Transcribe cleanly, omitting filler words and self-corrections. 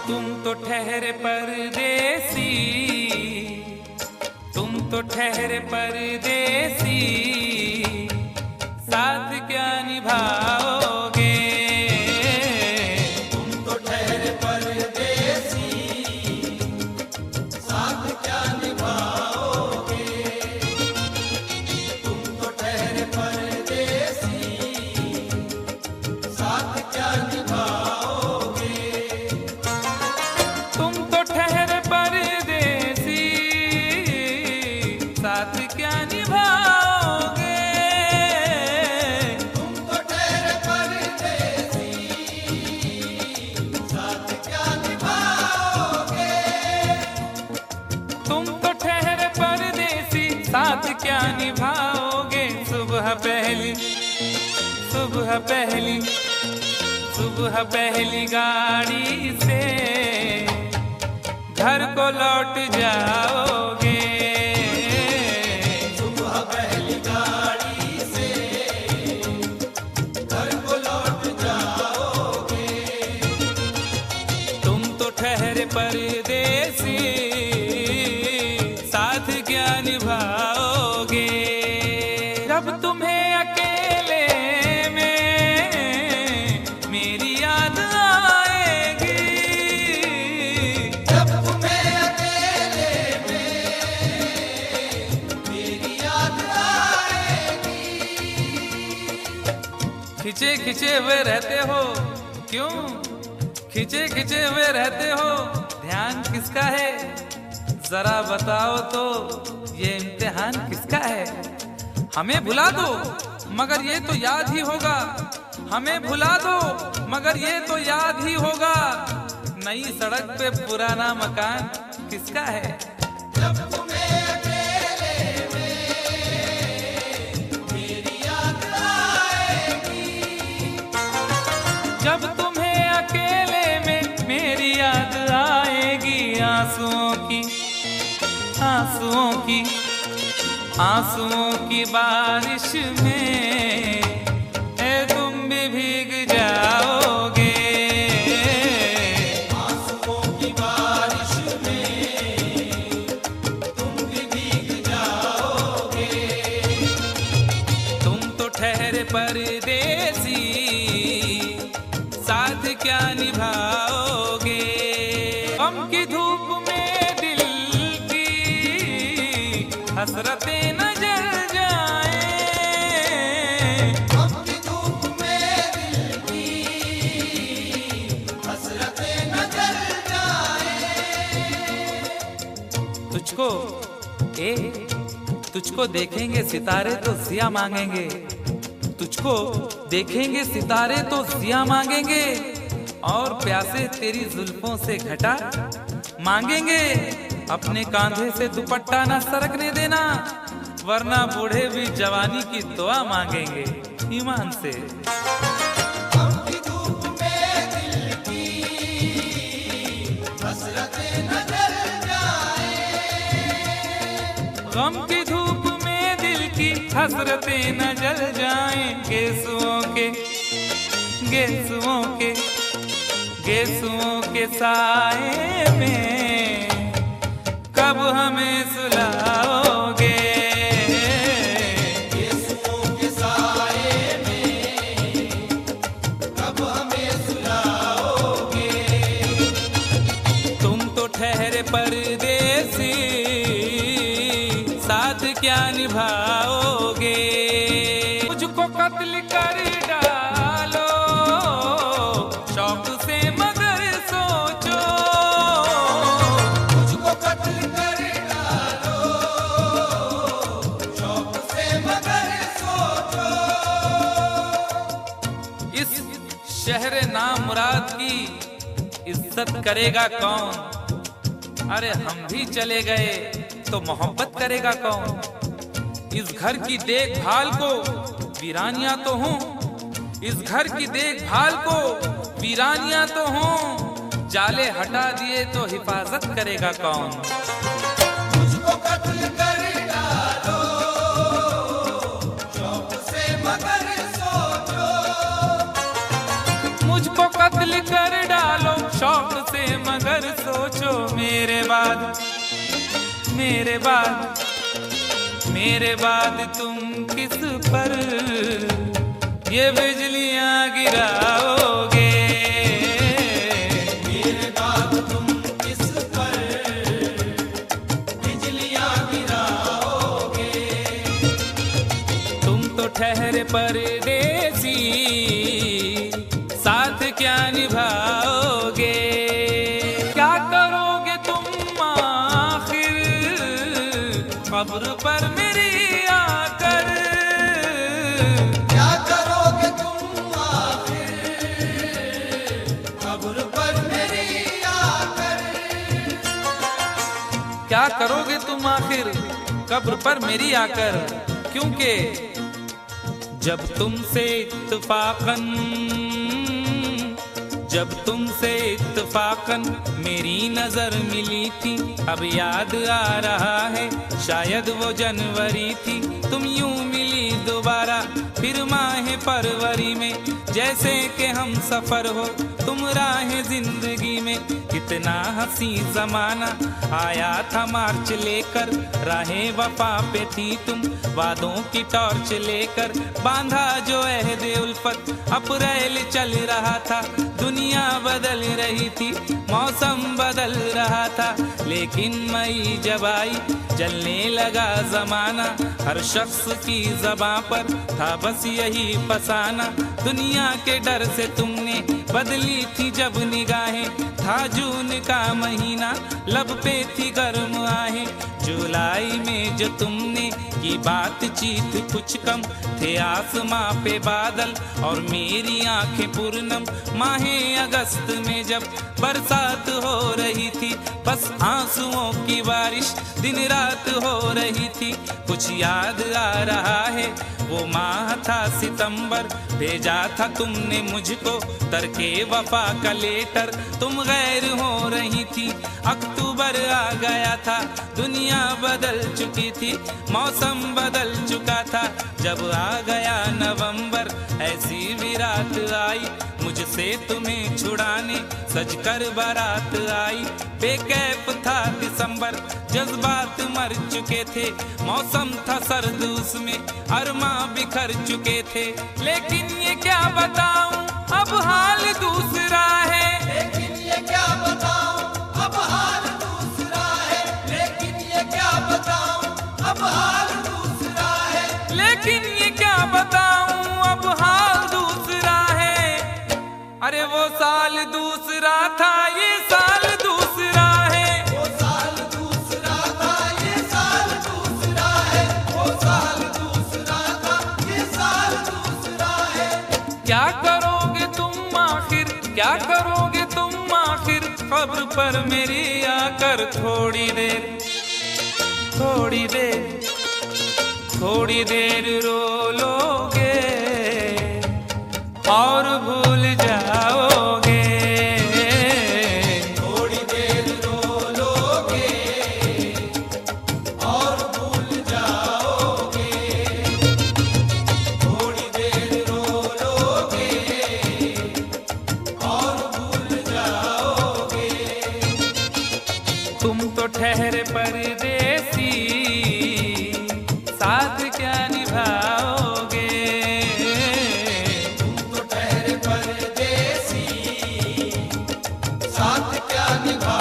तुम तो ठहरे परदेसी, तुम तो ठहरे परदेसी, साथ क्या निभाओगे। तुम तो ठहरे परदेसी, साथ क्या निभाओगे। तुम तो ठहरे परदेसी, साथ क्या निभाओगे। तुम तो ठहरे परदेसी, साथ क्या निभाओगे। तुम तो ठहरे परदेसी, साथ क्या निभाओगे। तुम तो ठहरे परदेसी, साथ क्या निभाओगे। सुबह पहली, सुबह पहली, सुबह पहली गाड़ी से घर को लौट जाओगे। सुबह पहली गाड़ी से घर को लौट जाओगे। तुम तो ठहरे परदेसी, साथ क्या निभाओगे। जब तुम्हें अकेले में मेरी याद आएगी, जब तुम्हें अकेले में मेरी याद आएगी। खिंचे खिंचे हुए रहते हो क्यों, खिंचे खिंचे हुए रहते हो, ध्यान किसका है जरा बताओ तो, ये इम्तिहान किसका है। हमें भुला दो मगर ये तो याद ही होगा, हमें भुला दो मगर ये तो याद ही होगा। नई सड़क पे पुराना मकान किसका है। जब तुम्हें अकेले में मेरी याद आएगी। जब तुम्हें अकेले में मेरी याद आएगी। आंसुओं की, आंसुओं की, आंसुओं की बारिश में तुम भी भीग जाओगे। आंसुओं की बारिश में तुम भी भीग जाओगे। तुम तो ठहरे परदेसी, साथ क्या निभाओगे। गम की धूप में दिल की हसरतें न जल जाएं। गम की धूप में दिल की हसरतें न जल जाएं। तुझको तुझको देखेंगे सितारे तो जिया मांगेंगे। तुझको देखेंगे सितारे तो जिया मांगेंगे, और प्यासे तेरी जुल्फों से घटा मांगेंगे। अपने कांधे से दुपट्टा ना सरकने देना, वरना बूढ़े भी जवानी की दुआ मांगेंगे ईमान से। गम की धूप में दिल की हसरतें न जल जाएं। गम की धूप में दिल की हसरतें न जल जाएं। गेसुओं के, गेसुओं के, गेसुओं के साए में कब हमें सुलाओगे। गेसुओं के साए में कब हमें सुलाओगे। तुम तो ठहरे परदेसी, साथ क्या निभाओगे। मुझको कत्ल कर डालो शौक से मगर सोचो। मुझको कत्ल कर डालो शौक से मगर सोचो। इस शहर नामुराद की इज्जत करेगा कौन। अरे हम भी चले गए तो मोहब्बत करेगा कौन। इस घर की देखभाल को वीरानियां तो हूँ, इस घर की देखभाल को वीरानियां तो हूँ। जाले हटा दिए तो हिफाजत करेगा कौन। मुझको कत्ल कर डालो शौक से मगर सोचो। मुझको कत्ल कर डालो शौक से मगर सोचो मेरे बाद, मेरे बाद तुम किस पर ये बिजलियां गिराओगे। मेरे बाद तुम किस पर बिजलियां गिराओगे। तुम तो ठहरे परदेसी, साथ क्या निभाओगे। क्या करोगे तुम आखिर कब्र पर मेरी आकर। क्या करोगे तुम आखिर कब्र पर मेरी आकर। क्या करोगे तुम आखिर कब्र पर मेरी आकर। क्योंकि जब तुमसे इत्तफाकन मेरी नजर मिली थी, अब याद आ रहा है शायद वो जनवरी थी। तुम यूं मिली दोबारा फिर माह फरवरी में, जैसे कि हम सफर हो तुम राह जिंदगी में। कितना हंसी जमाना आया था मार्च लेकर, राहे वफा पे थी तुम वादों की टॉर्च लेकर। बांधा जो अहदे उल्फत अप्रैल चल रहा था, दुनिया बदल रही थी मौसम बदल रहा था। लेकिन मई जब आई जलने लगा जमाना, हर शख्स की ज़बां पर था बस यही फसाना। दुनिया के डर से तुमने बदली थी जब निगाहें, था जून का महीना लब पे थी गर्म आहें। जुलाई में जो तुमने की बातचीत कुछ कम थे आसमां पे बादल और मेरी आंखें पूर्णम। माहे अगस्त में जब बरसात हो रही थी, बस आंसुओं की बारिश दिन रात हो रही थी। कुछ याद आ रहा है वो माह था सितंबर, भेजा था तुमने मुझको तरके वफा का लेटर। तुम गैर हो रही थी, अक्टूबर आ गया था, दुनिया बदल चुकी थी, मौसम बदल चुका था। जब आ गया नवंबर ऐसी भी रात आई, मुझसे तुम्हें छुड़ाने सजकर बारात आई। बेकैफ था दिसंबर, जज्बात मर चुके थे, मौसम था सर्द उसमें अरमा बिखर चुके थे। लेकिन ये क्या बताऊं अब हाल दूसरा है। लेकिन ये क्या बताऊं अब हाल दूसरा है। लेकिन ये क्या बताऊं अब हाल दूसरा है। लेकिन ये क्या बताऊं अब हाल दूसरा है। अरे वो साल दूसरा था ये साल दूसरा है। वो साल दूसरा था ये साल दूसरा है। वो साल दूसरा था ये साल दूसरा है। क्या करोगे तुम आखिर, क्या करोगे तुम आखिर कब्र पर मेरी आकर। थोड़ी देर थोड़ी देर थोड़ी देर रो लोगे और भूल जाओगे। थोड़ी देर रो लोगे और भूल जाओगे। थोड़ी देर रो लोगे और भूल जाओगे। तुम तो ठहरे परदेसी, साथ क्या निभाओगे। तुम तो ठहरे परदेसी, साथ क्या निभा